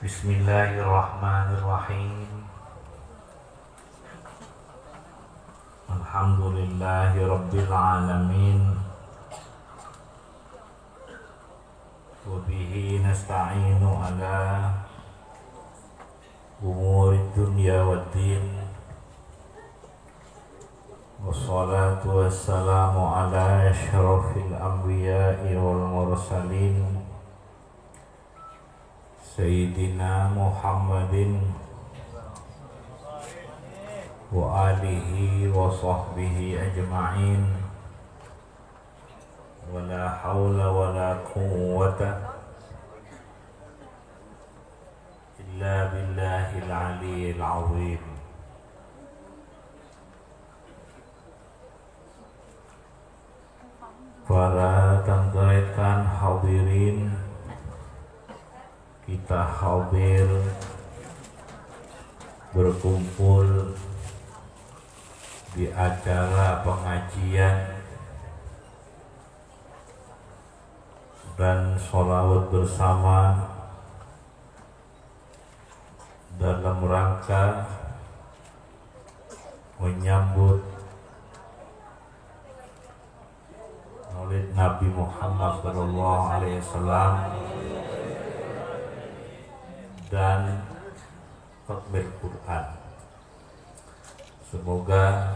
Bismillahirrahmanirrahim. Alhamdulillahi rabbil alamin. Wa bihi nasta'inu ala umuri dunya waddin. Wassalatu wassalamu ala asyrafil anbiya'i wal mursalin Sayyidina Muhammadin wa alihi wa sahbihi ajma'in. Wa la hawla wa la quwwata illa billahil aliyyil azim. Para tangkaitan hadirin, kita hadir berkumpul di acara pengajian dan sholawat bersama dalam rangka menyambut Maulid Nabi Muhammad SAW dan takbir Quran. Semoga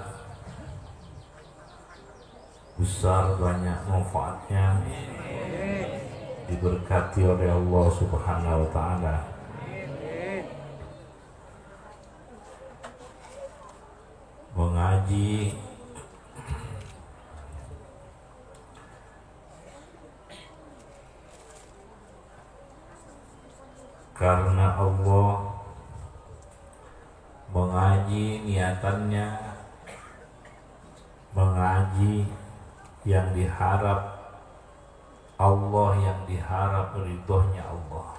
besar banyak manfaatnya, diberkati oleh Allah Subhanahu wa Ta'ala. Mengaji karena Allah, mengaji niatannya mengaji yang diharap Allah, yang diharap ridhonya Allah.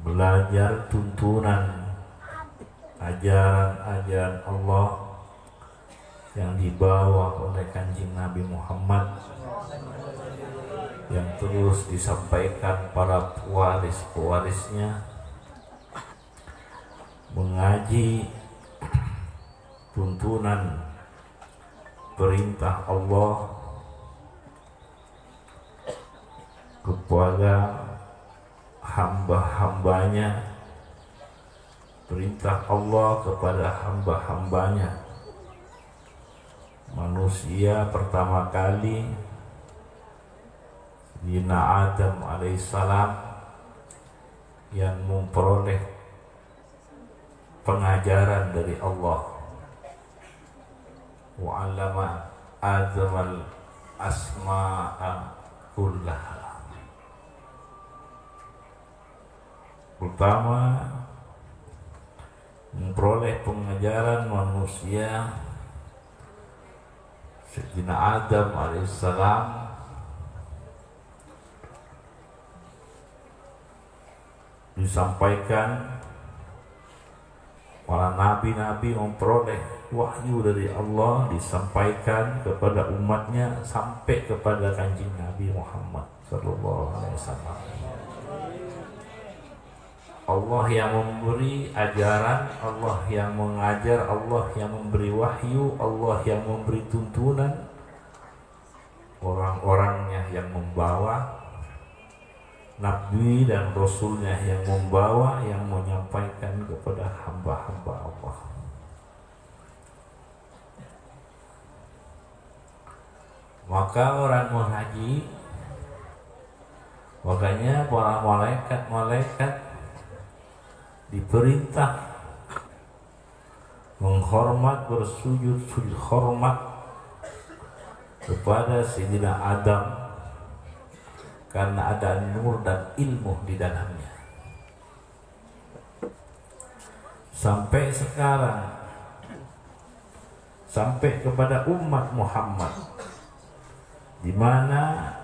Belajar tuntunan ajaran-ajaran Allah yang dibawa oleh Kanjeng Nabi Muhammad, yang terus disampaikan para pewaris-pewarisnya. Mengaji tuntunan perintah Allah kepada hamba-hambanya, perintah Allah kepada hamba-hambanya. Manusia pertama kali Sayyidina Adam alaihissalam yang memperoleh pengajaran dari Allah. Wa 'allama Adamal asma'a kullaha. Pertama memperoleh pengajaran manusia Sayyidina Adam alaihissalam disampaikan. Para nabi-nabi memperoleh wahyu dari Allah, disampaikan kepada umatnya sampai kepada Kanjeng Nabi Muhammad sallallahu alaihi wasallam. Allah yang memberi ajaran, Allah yang mengajar, Allah yang memberi wahyu, Allah yang memberi tuntunan, orang-orangnya yang membawa, Nabi dan Rasulnya yang membawa, yang menyampaikan kepada hamba-hamba Allah. Maka orang mengaji, makanya para malaikat-malaikat diperintah menghormat, bersujud hormat kepada Sayyidina Adam, karena ada nur dan ilmu di dalamnya. Sampai sekarang, sampai kepada umat Muhammad, di mana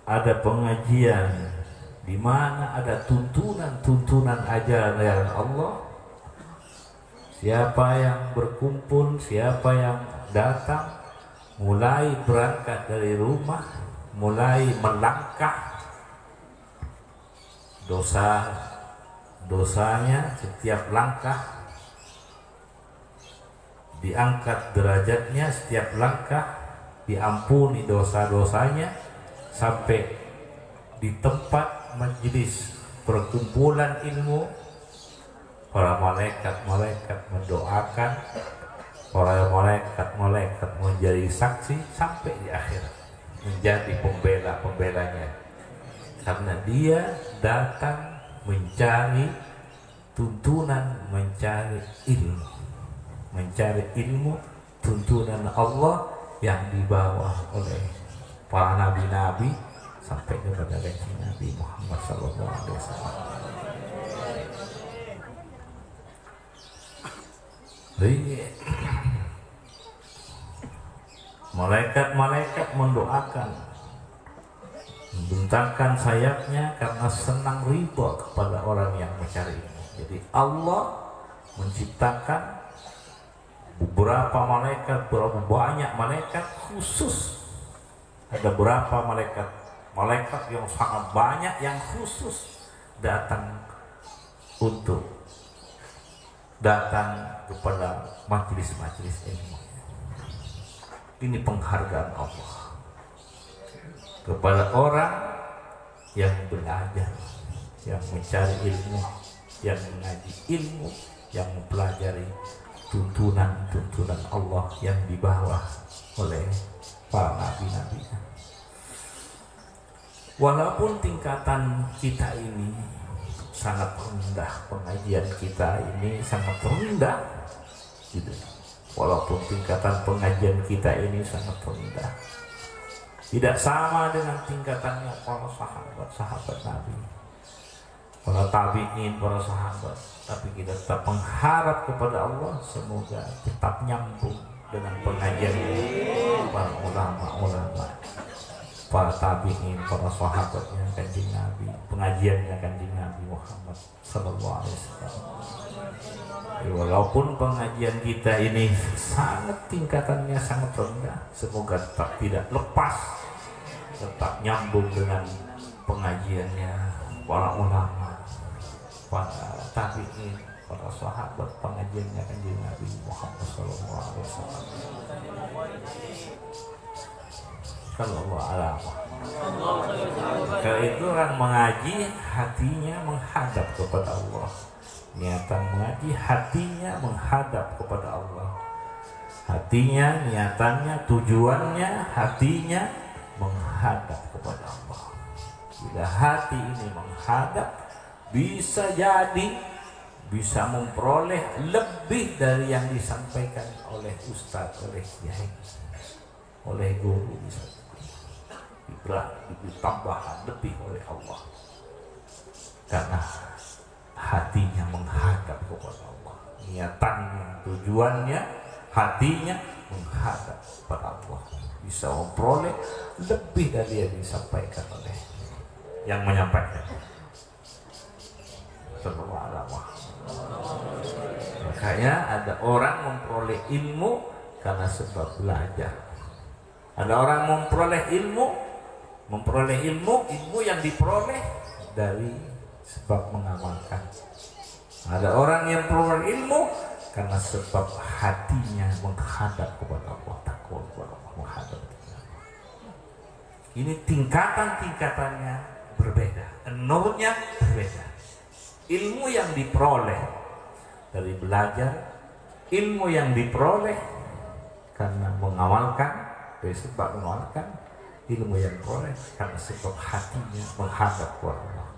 ada pengajian, di mana ada tuntunan ajaran Allah. Siapa yang berkumpul, siapa yang datang, mulai berangkat dari rumah, mulai melangkah dosanya setiap langkah diangkat derajatnya, setiap langkah diampuni dosa-dosanya, sampai di tempat majelis perkumpulan ilmu para malaikat mendoakan, para malaikat menjadi saksi sampai di akhirat, menjadi pembelanya, karena dia datang mencari tuntunan, mencari ilmu tuntunan Allah yang dibawa oleh para nabi-nabi sampai kepada Nabi Muhammad SAW. Jadi malaikat mendoakan, membentangkan sayapnya karena senang ridha kepada orang yang mencari ilmu. Jadi Allah menciptakan beberapa banyak malaikat khusus. Ada beberapa malaikat yang sangat banyak yang khusus datang kepada majelis-majelis ilmu. Ini penghargaan Allah kepada orang yang belajar, yang mencari ilmu, yang mengaji ilmu, yang mempelajari tuntunan Allah yang dibawa oleh para nabi-nabi. Walaupun tingkatan kita ini sangat rendah, pengajian kita ini sangat rendah, gitu. Walaupun tingkatan pengajian kita ini sangat rendah, tidak sama dengan tingkatannya para sahabat Nabi, para tabi'in, para sahabat. Tapi kita tetap mengharap kepada Allah semoga tetap nyambung dengan pengajian para ulama, para tabi'in, para sahabatnya Kanjeng Nabi, pengajiannya Kanjeng Nabi Muhammad sallallahu alaihi wasallam. Walaupun pengajian kita ini sangat tingkatannya sangat rendah, semoga tetap tidak lepas, tetap nyambung dengan pengajiannya para ulama, para tabi'in, para sahabat, pengajiannya Kanjeng Nabi Muhammad sallallahu alaihi wasallam. Kalau Allah itu orang mengaji hatinya menghadap kepada Allah, niatan mengaji hatinya menghadap kepada Allah, hatinya, niatannya, tujuannya, hatinya menghadap kepada Allah. Bila hati ini menghadap, bisa jadi bisa memperoleh lebih dari yang disampaikan oleh ustaz, oleh kiai, oleh guru, bisa tambahan lebih oleh Allah karena hatinya menghadap kepada Allah, niatannya, tujuannya, hatinya menghadap kepada Allah, bisa memperoleh lebih dari yang disampaikan oleh yang menyampaikan. Makanya ada orang memperoleh ilmu karena sebab belajar. Ada orang memperoleh ilmu yang diperoleh dari sebab mengamalkan. Ada orang yang memperoleh ilmu karena sebab hatinya menghadap kepada Allah, takwa kepada Allah, menghadap kepada Allah. Ini tingkatannya berbeda, nurnya berbeda. Ilmu yang diperoleh dari belajar, ilmu yang diperoleh karena mengamalkan, dari sebab mengamalkan, ilmu yang diperoleh karena sebab hatinya menghadap kepada Allah.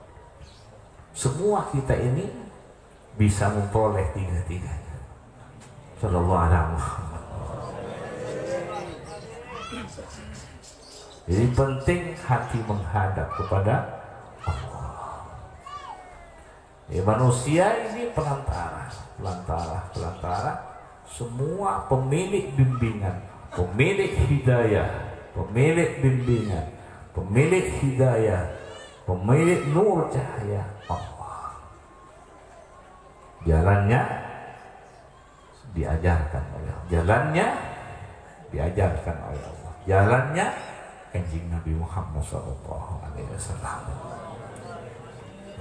Semua kita ini bisa memperoleh tiga-tiganya. Sallallahu alaihi wasallam. Jadi penting hati menghadap kepada Allah. Manusia ini pelantara, semua pemilik bimbingan, pemilik hidayah, pemilik bimbingan, pemilik hidayah, pemilik nur cahaya Allah. Jalannya diajarkan oleh Allah. Jalannya Kanjeng Nabi Muhammad SAW.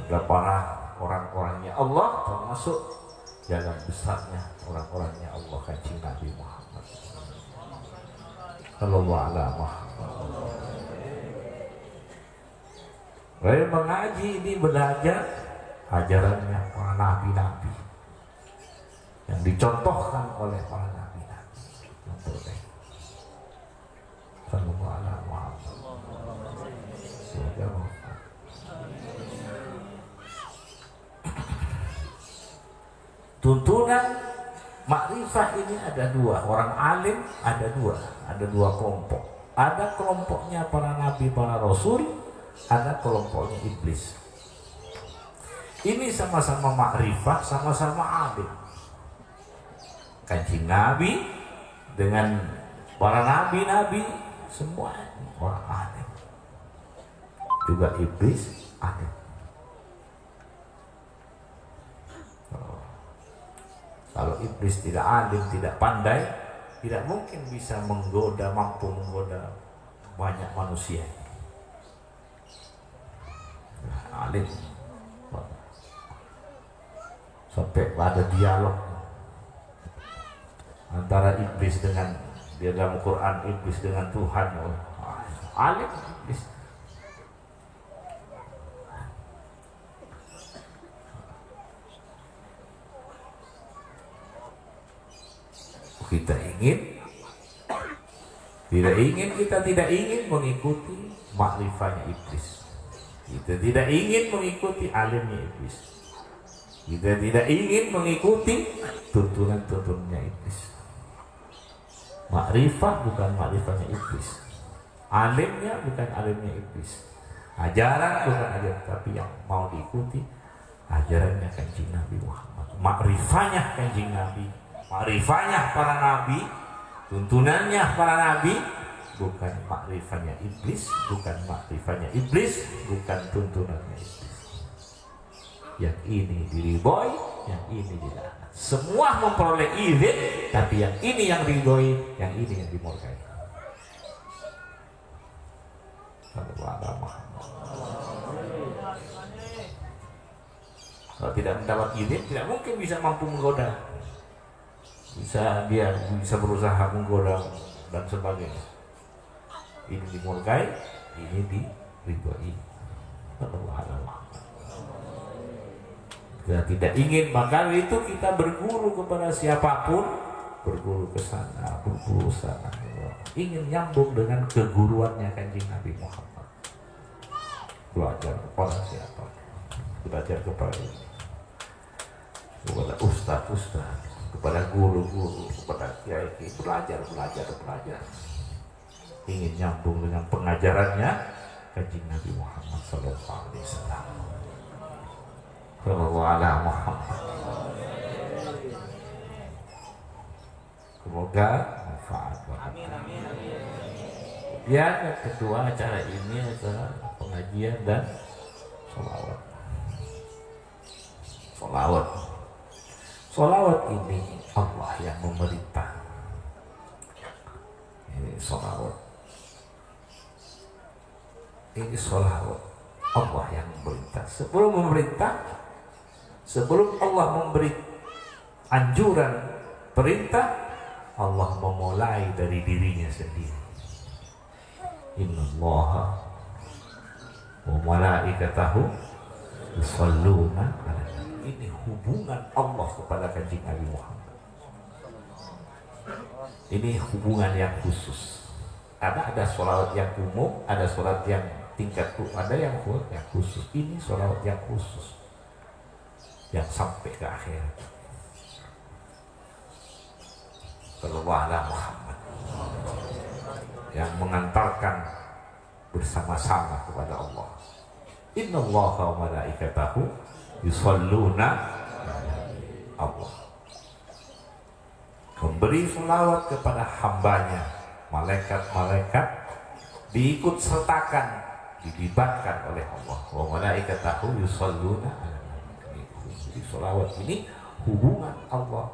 Ada para orang-orangnya Allah, termasuk jalan besarnya orang-orangnya Allah Kanjeng Nabi Muhammad sallallahu alaihi wasallam. Saya mengaji ini belajar ajarannya para nabi-nabi yang dicontohkan oleh para nabi-nabi yang terbaik. Sallallahu alaihi wasallam. Tuntunan makrifah ini ada dua, orang alim ada dua kelompok. Ada kelompoknya para nabi, para rasul, ada kelompoknya iblis. Ini sama-sama makrifah, sama-sama alim. Kanjeng Nabi dengan para nabi-nabi semua orang alim. Juga iblis alim. Kalau iblis tidak alim, tidak pandai, tidak mungkin bisa mampu menggoda banyak manusia. Alim sampai ada dialog antara iblis dengan dia dalam Quran, iblis dengan Tuhan. Alim iblis. Kita tidak ingin mengikuti makrifahnya iblis. Kita tidak ingin mengikuti alimnya iblis. Kita tidak ingin mengikuti tuntunan-tuntunannya iblis. Makrifah bukan makrifahnya iblis. Alimnya bukan alimnya iblis. Ajaran bukan ajaran, tapi yang mau diikuti ajarannya Kanjeng Nabi Muhammad. Makrifahnya Kanjeng Nabi. Makrifahnya para nabi, tuntunannya para nabi, bukan makrifahnya iblis, bukan makrifahnya iblis, bukan tuntunannya iblis. Yang ini diridhoi, yang ini dilaknat. Semua memperoleh izin, tapi yang ini yang diridhoi, yang ini yang dimurkai. Kalau tidak mendapat izin, tidak mungkin bisa mampu menggoda. Dia bisa berusaha menggoda dan sebagainya. Ini dimurkai, ini diridhoi. Kita tidak ingin, maka itu kita berguru kepada siapapun, berguru ke sana, berguru sana. Ingin nyambung dengan keguruannya Kanjeng Nabi Muhammad. Belajar kepada siapa? Belajar kepada ustaz, kepada guru-guru, kepada kiai, belajar. Ingin nyambung dengan pengajarannya Kanjeng Nabi Muhammad sallallahu alaihi wasallam. Semoga manfaat. Kemudian yang kedua acara ini adalah pengajian dan Sholawat ini Allah yang memerintah. Ini sholawat Allah yang memerintah. Sebelum Allah memberi anjuran, perintah, Allah memulai dari dirinya sendiri. Innallaha wa malaikatahu yusholluna 'alan nabi. Ini hubungan Allah kepada Kanjeng Nabi Muhammad. Ini hubungan yang khusus. Karena ada sholawat yang umum, ada sholawat yang tingkat ada yang khusus. Ini sholawat yang khusus, yang sampai ke akhirat. Sallallahu Muhammad, yang mengantarkan bersama-sama kepada Allah. Innallaha wa malaikatahu yusholluna Allah. Memberi sholawat kepada hambanya, malaikat-malaikat diikut sertakan, dilibatkan oleh Allah. Wa malaikatahu yusholluna ala nabi. Jadi sholawat ini hubungan Allah,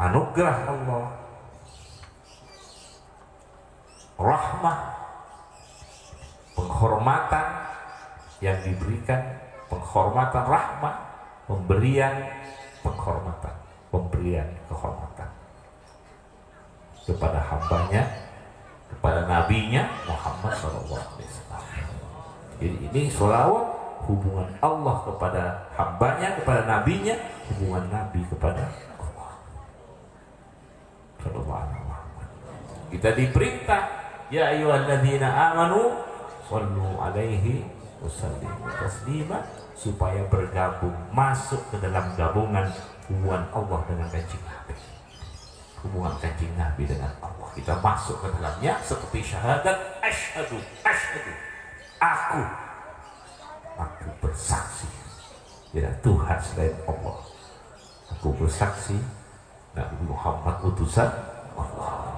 anugerah Allah, rahmah, penghormatan, yang diberikan penghormatan rahmat, pemberian penghormatan, pemberian kehormatan kepada hambanya, kepada nabinya Muhammad SAW. Jadi ini sholawat, hubungan Allah kepada hambanya, kepada nabinya, hubungan nabi kepada Allah. Kita diperintah, ya ayyuhalladzina amanu shallu alaihi wasallimu taslima, supaya bergabung, masuk ke dalam gabungan hubungan Allah dengan kanjeng Nabi, hubungan kanjeng Nabi dengan Allah. Kita masuk ke dalamnya seperti syahadat asyhadu, aku bersaksi tidak Tuhan selain Allah, aku bersaksi Nabi Muhammad utusan Allah.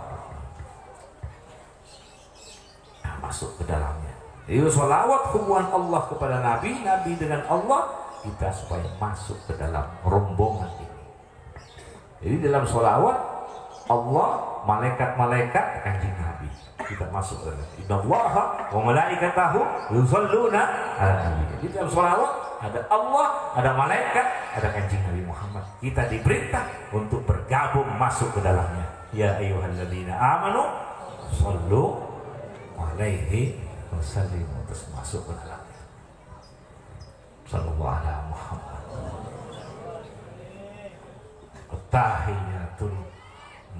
Nah, masuk ke dalamnya. Jadi sholawat hubungan Allah kepada Nabi, Nabi dengan Allah, kita supaya masuk ke dalam rombongan ini. Jadi dalam sholawat Allah, malaikat-malaikat, kanjeng Nabi, kita masuk ke dalam. Innallaha wa malaikatahu yusholluna ala nabi. Jadi dalam sholawat ada Allah, ada malaikat, ada kanjeng Nabi Muhammad. Kita diperintah untuk bergabung masuk ke dalamnya. Ya ayyuhalladzina amanu shallu alaihi wasallimu, terus masuk ke dalamnya. Sallallahu alaihi Muhammad. Tahiyatul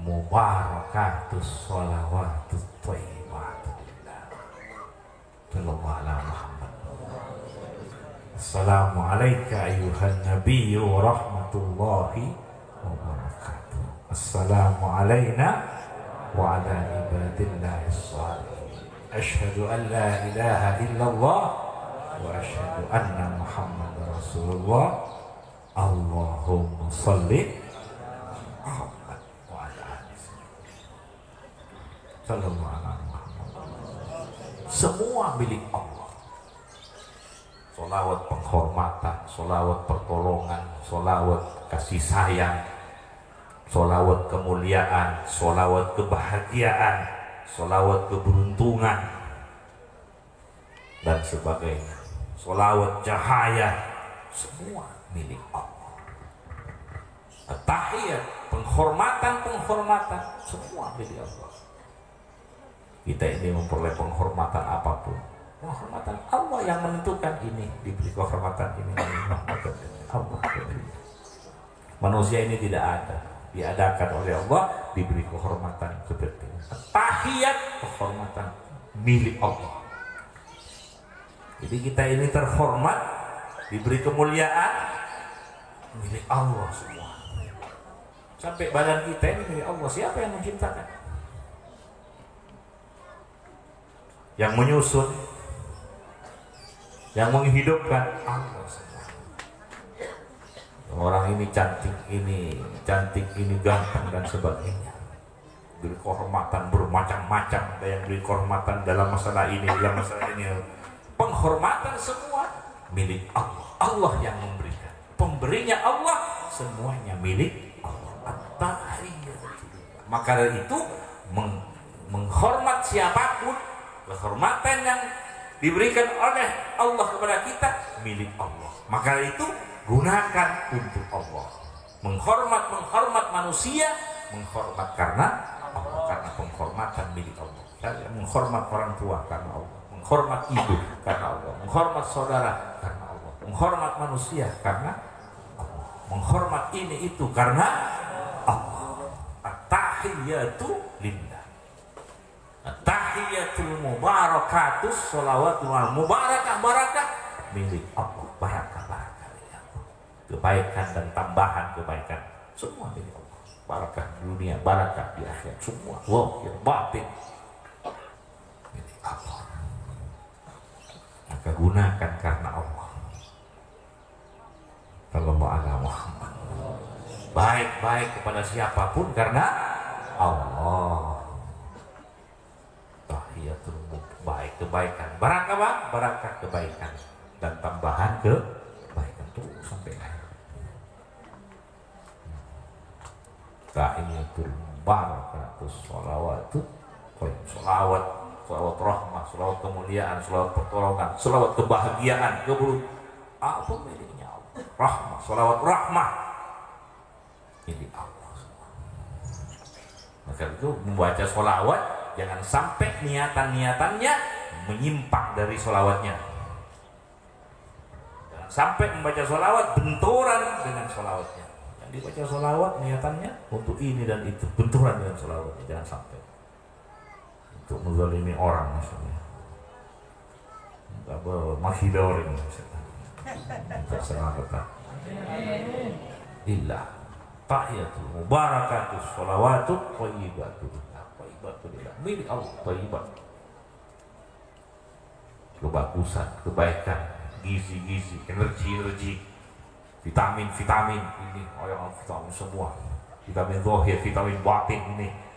mubarakatus sholawatut thayyibatullah. Sallallahu alaihi Muhammad. Assalamu alayka ayyuhan nabiyyu wa rahmatullahi wa barakatuh. Assalamu alayna wa ala ibadillahi shalihin. Asyhadu an la ilaha illallah wa asyhadu anna Muhammadar Rasulullah. Allahumma shalli Muhammad wa ala alihi. Sallallahu alaihi Muhammad. Semua milik Allah. Sholawat penghormatan, sholawat pertolongan, sholawat kasih sayang, sholawat kemuliaan, sholawat kebahagiaan, sholawat keberuntungan, dan sebagainya. Sholawat cahaya, semua milik Allah. Tahiyat, penghormatan, semua milik Allah. Kita ini memperoleh penghormatan apapun, penghormatan Allah yang menentukan ini, diberi kehormatan ini, Allah. Manusia ini tidak ada, diadakan oleh Allah, diberi kehormatan seperti ini. Tahiyat, kehormatan milik Allah. Jadi kita ini terhormat, diberi kemuliaan milik Allah semua. Sampai badan kita ini milik Allah. Siapa yang menciptakan? Yang menyusun, yang menghidupkan, Allah semua. Orang ini cantik, ini ganteng dan sebagainya. Beri kehormatan bermacam-macam. Ada yang beri kehormatan dalam masalah ini, dalam masalah ini. Penghormatan semua milik Allah. Allah yang memberikan. Pemberinya Allah, semuanya milik Allah. Maka dari itu menghormat siapapun, kehormatan yang diberikan oleh Allah kepada kita milik Allah. Maka dari itu gunakan untuk Allah. Menghormat manusia, menghormat karena Allah, karena penghormatan milik Allah. Menghormat orang tua karena Allah, menghormat ibu karena Allah, menghormat saudara karena Allah, menghormat manusia karena Allah, menghormat ini itu karena Allah. At-tahiyatu lillah, at-tahiyatul mubarakatus sholawatul barakah milik Allah. Barakah milik Allah. Kebaikan dan tambahan kebaikan semua milik Allah. Barakah dunia, barakah di akhirat, semua zahir batin milik Allah. Maka gunakan karena Allah. Sallallahu alaihi Muhammad. Baik-baik kepada siapapun karena Allah. Tahiyatul baik, kebaikan. Barakah apa? Barakah kebaikan dan tambahan kebaikan itu sampai akhir. Tahiyatul barakatus sholawatu, sholawat, selawat rahmah, selawat kemuliaan, selawat pertolongan, selawat kebahagiaan, apa miliknya Allah. Rahmah, selawat rahmah milik Allah semua. Maka itu membaca selawat jangan sampai niatan-niatannya menyimpang dari selawatnya. Jangan sampai membaca selawat benturan dengan selawatnya. Yang dibaca selawat niatannya untuk ini dan itu, benturan dengan selawatnya, jangan sampai. Untuk menzalimi orang misalnya, makhidor ini misalnya, terserah kita. Illah tahiyatul mubarakatus sholawatut thayyibatulillah milik Allah, thayyibat, kebagusan, kebaikan, gizi-gizi, energi, vitamin ini orang vitamin semua, vitamin zahir, vitamin batin ini.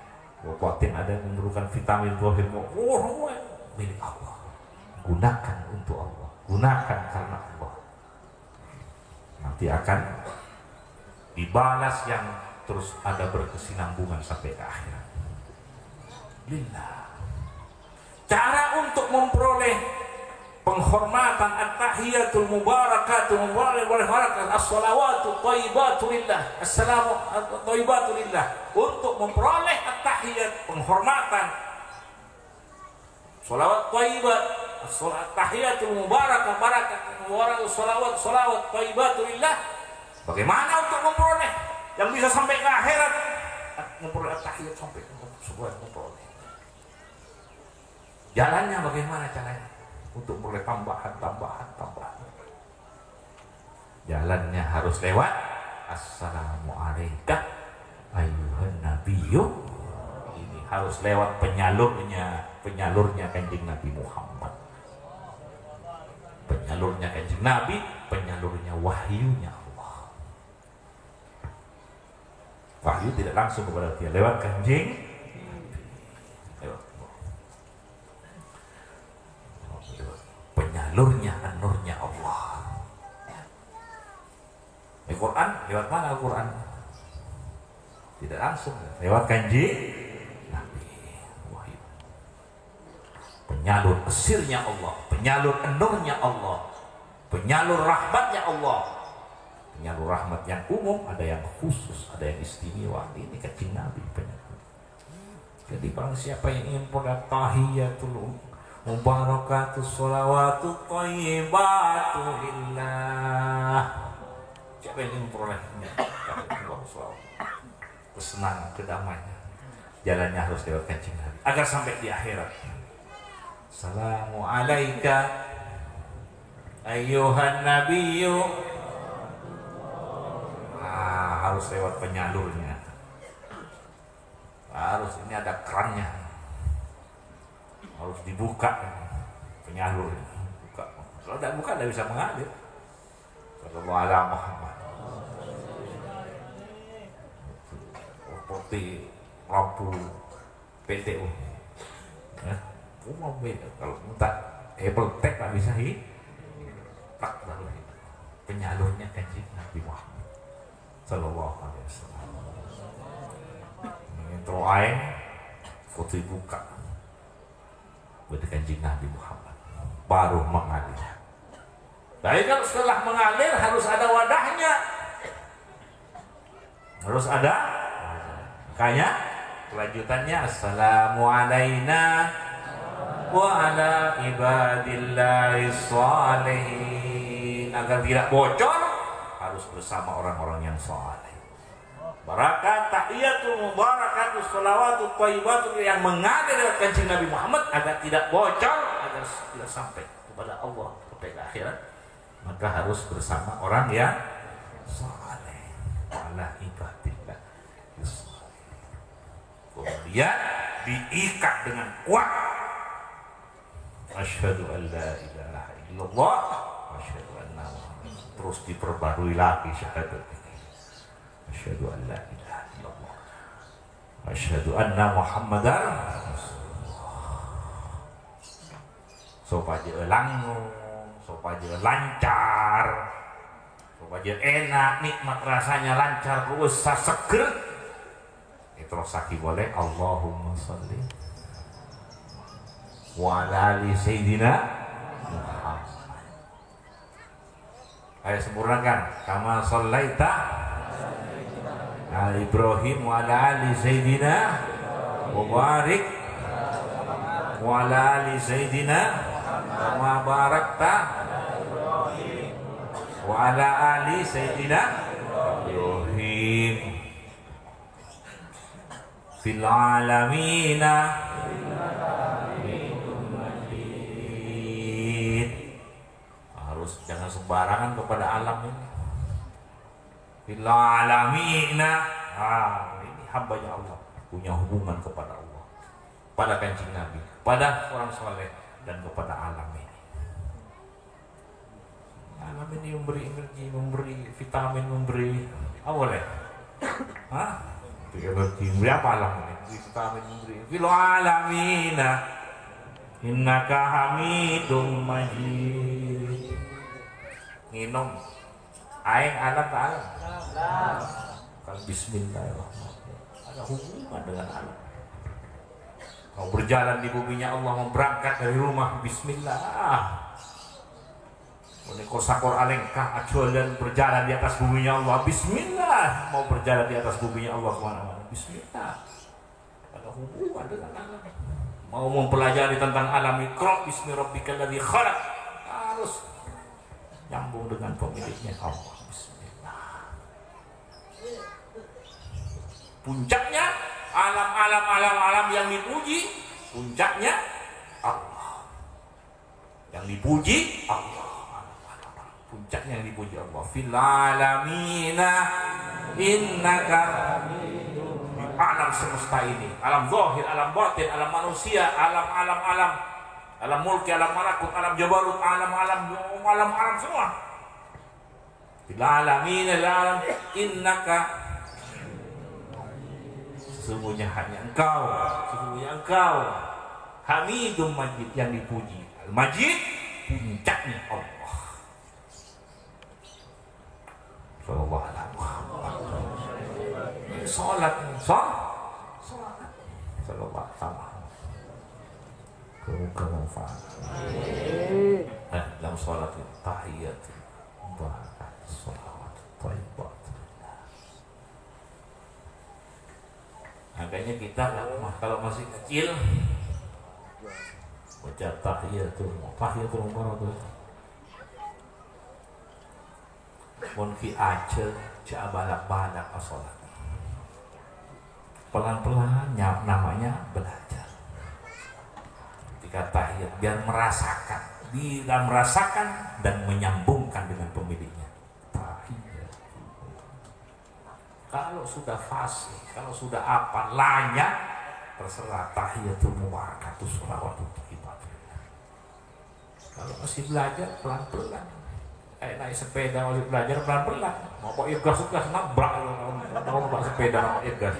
Batin ada yang memerlukan vitamin zahir, semua milik Allah. Gunakan untuk Allah, gunakan karena Allah. Nanti akan dibalas yang terus ada berkesinambungan sampai ke akhirat. Lillah. Cara untuk memperoleh penghormatan at-tahiyatul mubarakatul mubarakatuh as-salawatu thayyibatu lillah, assalamu thayyibatu lillah, untuk memperoleh at-tahiyat, penghormatan, salawat thayyibat, at-tahiyatul mubarakah, barakatuh salawat thayyibatu lillah. Bagaimana untuk memperoleh yang bisa sampai ke akhirat, memperoleh at-tahiyat sampai ke sebuah memperoleh. Jalannya bagaimana caranya? Untuk mulai tambahan. Jalannya harus lewat Assalamualaikum ayyuhan nabiyyu. Ini harus lewat penyalurnya Kanjeng Nabi Muhammad. Penyalurnya Kanjeng Nabi, penyalurnya wahyunya Allah. Wahyu tidak langsung kepada dia, lewat Kanjeng penyalurnya, nurnya Allah. Al-Quran lewat mana Al-Quran? Tidak langsung, lewat Kanjeng Nabi. Wahyu. Penyalur kesirnya Allah, penyalur nurnya Allah, penyalur rahmatnya Allah. Penyalur rahmat yang umum, ada yang khusus, ada yang istimewa. Ini Kanjeng Nabi penyalur. Jadi barang siapa yang ingin pada tahiyatul mubarakatus sholawatu thayyibatu lillah, siapa yang ingin memperolehnya kesenangan, kedamaian, jalannya harus lewat Kanjeng Nabi agar sampai di akhirat. Assalamu alayka ayyuhan nabiyyu. Harus lewat penyalurnya, harus, ini ada kerannya, harus dibuka penyalur, buka. Kalau tidak buka tidak bisa mengalir. Sallallahu alaihi Muhammad. Seperti lampu PTU. Ya, kalau minta Apple Tech tak bisa tak baru penyalurnya Kanjeng Nabi Muhammad Sallallahu alaihi wasallam. Ini doain foto buka buat Kanjeng Nabi Muhammad baru mengalir. Tapi kalau setelah mengalir harus ada wadahnya, harus ada. Makanya kelanjutannya assalamu alaina wa ala ibadillahis shalihin. Agar tidak bocor harus bersama orang-orang yang saleh. Barakat tahiyatul mubarakatuh sholawatu thayyibatu yang mengalir dari Kanjeng Nabi Muhammad agar tidak bocor, agar tidak sampai kepada Allah sampai ke akhirat, maka harus bersama orang yang saleh. Ala ibadillah. Kemudian diikat dengan kuat. Asyhadu an la ilaha illallah wa asyhadu anna Muhammadan. Terus diperbarui lagi syahadat ini. Asyhadu an la ilaha illallah wa asyhadu anna Muhammadan supaya langgeng, supaya lancar, supaya enak, nikmat rasanya, lancar, rusak, seger. Itu sakit boleh Allahumma sholli wa ala ali sayyidina Muhammad. Ayo sempurnakan. Kama shallaita ala Ibrahim wa ala ali sayyidina wa barik wa ala ali sayyidina wa barakta wa ala ali sayyidina Ibrahim fil alamina harus jangan sembarangan kepada alam ini. Fil alamina, ini hambanya Allah punya hubungan kepada Allah, pada kancing Nabi, pada orang soleh dan kepada alam ini. Alam ini memberi energi, memberi vitamin, memberi apa boleh? Hah? Energi, memberi apa alam ini? Memberi vitamin, memberi fil alamina innaka hamidum majid. Nginum aing alam ke alam. Kalau bismillahirrahmanirrahim ada hubungan dengan alam. Mau berjalan di buminya Allah, mau berangkat dari rumah bismillah. Mau sakor alengkah ajualan berjalan di atas buminya Allah bismillah. Mau berjalan di atas buminya Allah kemana-mana bismillah. Ada hubungan dengan alam. Mau mempelajari tentang alam, iqra bismi rabbikal ladzi khalaq, harus nyambung dengan pemiliknya Allah. Bismillah. Puncaknya alam yang dipuji, puncaknya Allah. Yang dipuji Allah. Puncaknya yang dipuji Allah. Fil alamina innaka di alam semesta ini, alam zahir, alam batin, alam manusia, alam mulki, alam malakut, alam jabarut, alam semua. Fil alamina alam innaka, sesungguhnya hanya engkau Hamidum Majid yang dipuji. Al-Majid puncaknya Allah. Sallallahu alaihi wasallam. Salat. Sallallahu alaihi wasallam. Kemanfaat. Dalam salat itu tahiyat, barakat, salawat, thayyibat. Makanya kita kalau masih kecil baca tahiyatul mubarak. Mun ki aja ja balak-balak salat. Pelan-pelan namanya belajar. Ketika tahiyat biar merasakan dan menyambungkan dengan pemiliknya. Tahiyat. Kalau sudah fasih, kalau sudah apa layak, terserah tahiyatul mubarakatus sholawatut thayyibatun. Kalau masih belajar pelan-pelan, kayak naik sepeda masih belajar pelan-pelan, mau pakai gas nabrak, mau pakai sepeda mau pakai gas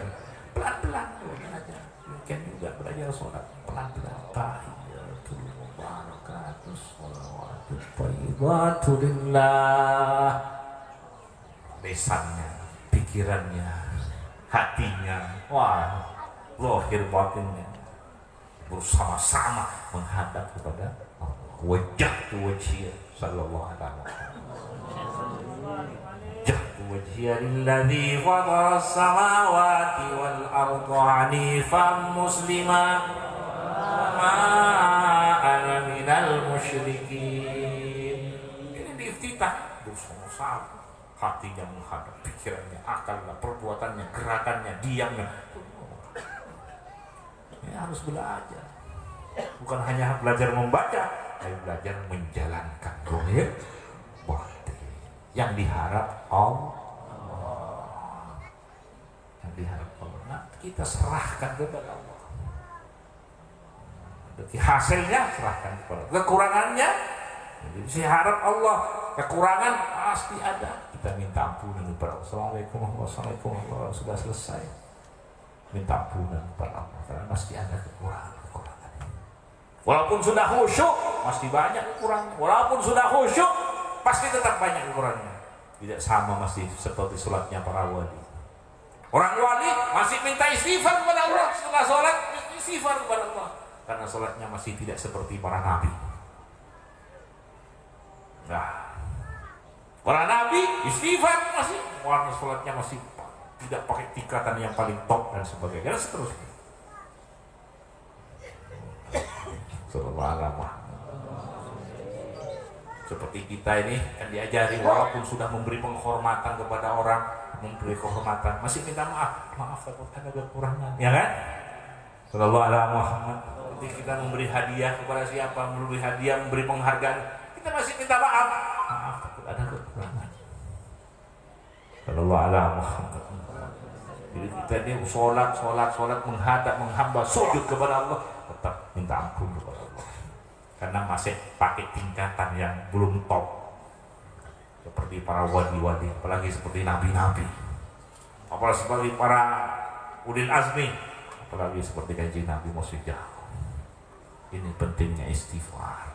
pelan-pelan belajar. Mungkin juga belajar sholat pelan-pelan. Tahiyatul mubarakatus sholawatut thayyibatun lillah. Lesannya, pikirannya, hatinya, wah, lahir batinnya bersama-sama menghadap kepada wajah wajhiyah sallallahu alaihi wasallam. Wajah wajhiyah alladzi fatara as-samawati wal arda hanifan muslima ma ana minal musyrikin. Ini diiftitah bersama-sama, hatinya menghadap, pikirannya, akalnya, perbuatannya, gerakannya, diamnya. Ini harus belajar. Bukan hanya belajar membaca, tapi belajar menjalankan zahir batin. Yang diharap Allah. Yang diharap Allah. Nah, kita serahkan kepada Allah. Jadi hasilnya serahkan kepada Allah. Kekurangannya, jadi saya harap Allah. Kekurangan pasti ada. Kita minta ampunan kepada Allah. Assalamualaikum warahmatullahi wabarakatuh. Sudah selesai. Minta ampunan kepada Allah. Karena pasti ada kekurangan. Walaupun sudah khusyuk, pasti banyak kekurangan. Walaupun sudah khusyuk, pasti tetap banyak kekurangannya. Tidak sama masih seperti sholatnya para wali. Orang wali masih minta istighfar kepada Allah setelah sholat, istighfar kepada Allah. karena sholatnya masih tidak seperti para nabi. Nah, para nabi istighfar masih, warna sholatnya masih tidak pakai tingkatan yang paling top dan sebagainya dan seterusnya. Sallallahu. Seperti kita ini kan diajari, walaupun sudah memberi penghormatan kepada orang, memberi kehormatan, masih minta maaf aku ada kekurangan, ya kan? Sallallahu alaihi Muhammad. Ketika kita memberi hadiah kepada siapa, memberi hadiah, memberi penghargaan, kita masih minta maaf aku ada kekurangan. Sallallahu alaihi Muhammad. Jadi kita ini sholat menghamba sujud kepada Allah, tetap minta ampun kepada Allah, karena masih pakai tingkatan yang belum top seperti para wali-wali, apalagi seperti nabi-nabi, apalagi seperti para ulil azmi, apalagi seperti kanjeng Nabi masih jauh. Ini pentingnya istighfar.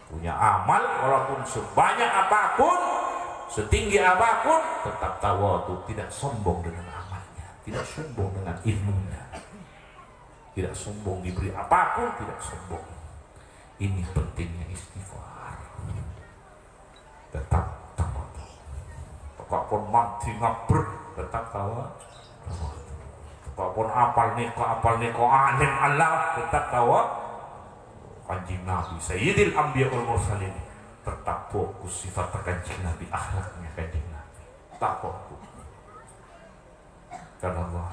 Punya amal walaupun sebanyak apapun, setinggi apapun, tetap tawadhu, tidak sombong dengan amalnya, tidak sombong dengan ilmunya, tidak sombong diberi apapun, tidak sombong. Ini pentingnya istighfar. Tetap tawadhu. Apapun mati ngabur, tetap tawadhu. Apapun apal niko alim Allah, tetap tawadhu. Kanjeng Nabi Sayyidil Anbiya wal Mursalin, tetap fokus sifat kanjeng Nabi, akhlaknya kanjeng Nabi, tak fokus. Karena Allah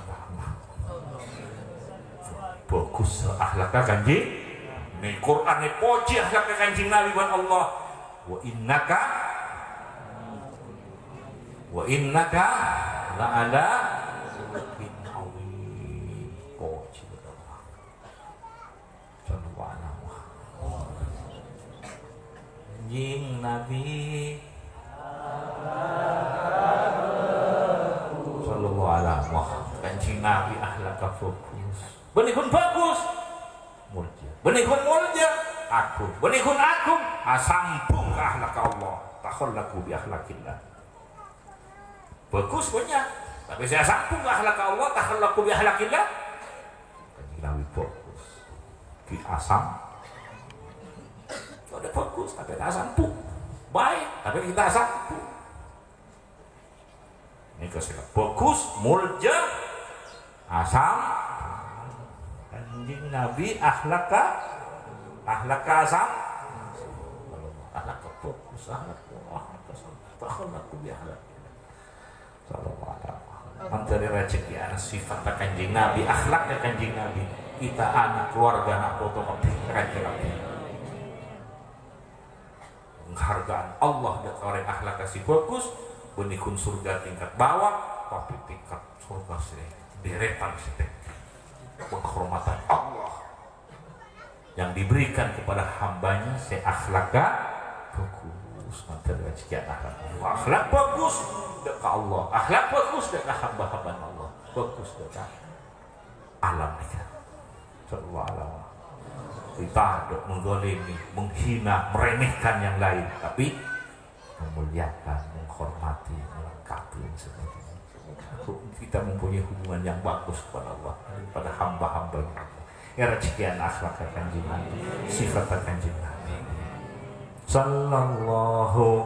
fokus akhlaknya kanjeng. Nih Quran ini poji akhlaknya kanjeng Nabi buat Allah. Wa innaka la ala khuluqin azim. Poji buat Allah. Sallallahu alaihi kanjeng Nabi sallallahu alaihi wasallam, kanjeng Nabi akhlaknya fokus. Benihun bagus, mulja, aku, benihun aku, sambung ke akhlak Allah. Takhallaku bi akhlakillah. Bagus banyak, tapi saya sambung ke akhlak Allah. Takhallaku bi akhlakillah. Kanjeng Nabi fokus. Ki asam udah bagus, tapi kita sampu baik, tapi kita sampu ini kesekat bagus, mulja, asam. Kanjeng Nabi akhlaka asam, akhlaka bagus, akhlaka takhallaku bi akhlakillah. Sallallahu alaihi wasallam. Antara rezeki anak sifat kanjeng Nabi, akhlaknya kanjeng Nabi, kita anak keluarga, anak fotokopi kanjeng Nabi. Penghargaan Allah dan orang akhlak kasih bagus, benihun surga tingkat bawah, tapi tingkat surga sih deretan sih. Penghormatan Allah yang diberikan kepada hambanya, saya akhlaknya bagus, nanti rezeki akhlak bagus dekat Allah, akhlak bagus dekat hamba-hamba Allah, bagus dekat alam ini. Sallallahu alaihi. Kita tidak menggolimi, menghina, meremehkan yang lain, tapi memuliakan, menghormati, melengkapi sebagainya. Kita mempunyai hubungan yang bagus kepada Allah daripada hamba-hambanya Allah. Ya rezeki akhlak kanjeng Nabi, sifat kanjeng Nabi sallallahu